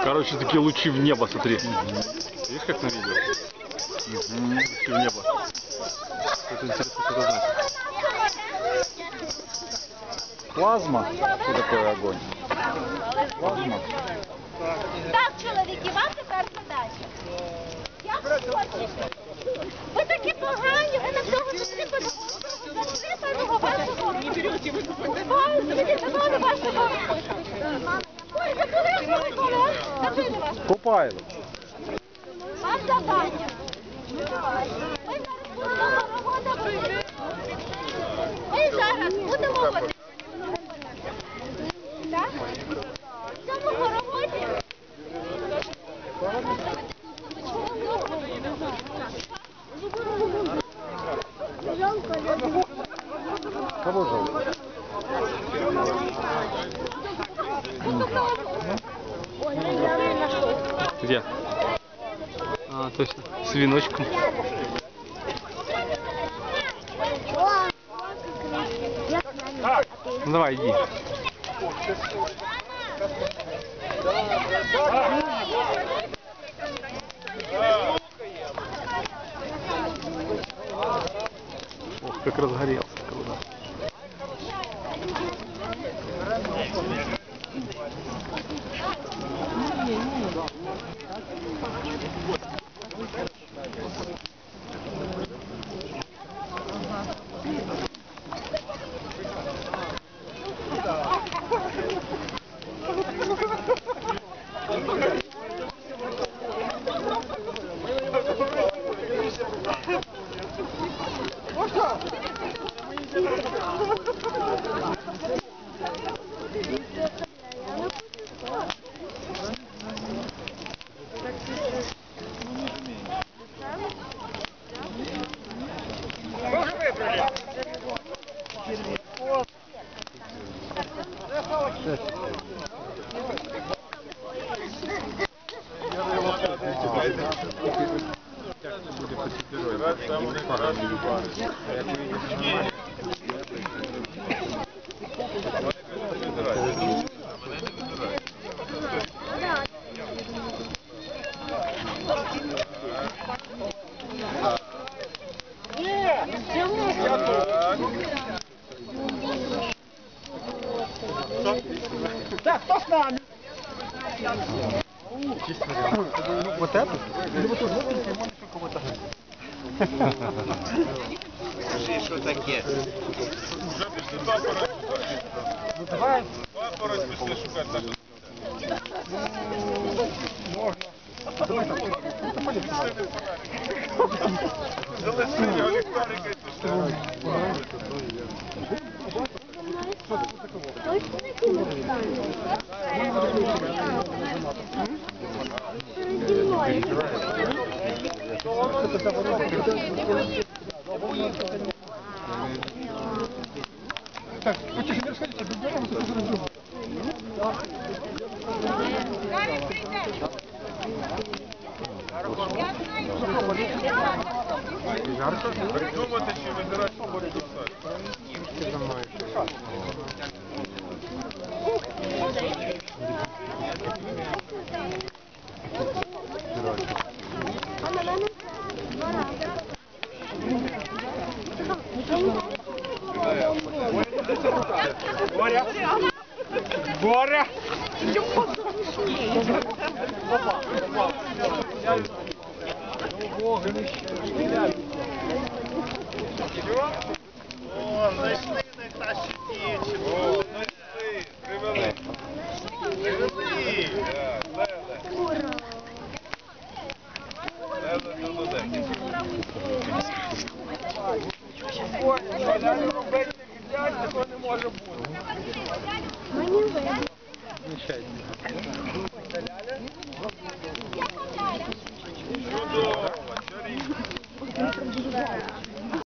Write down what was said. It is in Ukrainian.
Короче, такие лучи в небо, смотри. Видишь, как на видео? Лучи в небо. Это интересно, что это значит. Плазма? Что такое огонь? Плазма. Так, чоловіки, вам тепер задача. Як ви хочете? Ви такі погані, ви на всього засипаного вашого вашого. Ой, забули, як ви коли? Забили вас. Купайло. Вам завдання. Ми зараз будемо роботи. Ми зараз будемо ходити. Так? В цьому хороводі Кого зовут? Где? А, точно. С веночком. Ну, давай, иди. Ох, как разгорелся. Круто. Так, кто с нами? Вот это? Или вот тут вот можно еще кого-то. Скажи, що таке? Вже пішли два пора. Ну давай. Два пора пішли шукати нашу. Можно. Давай так. Это полегче. Залишили його ліхтарика і пішли. Так, потише, не расходите, бегом, это уже разъем. Придумати, чи вибирати, що буде писати. Боря! Боря! О, знайшли.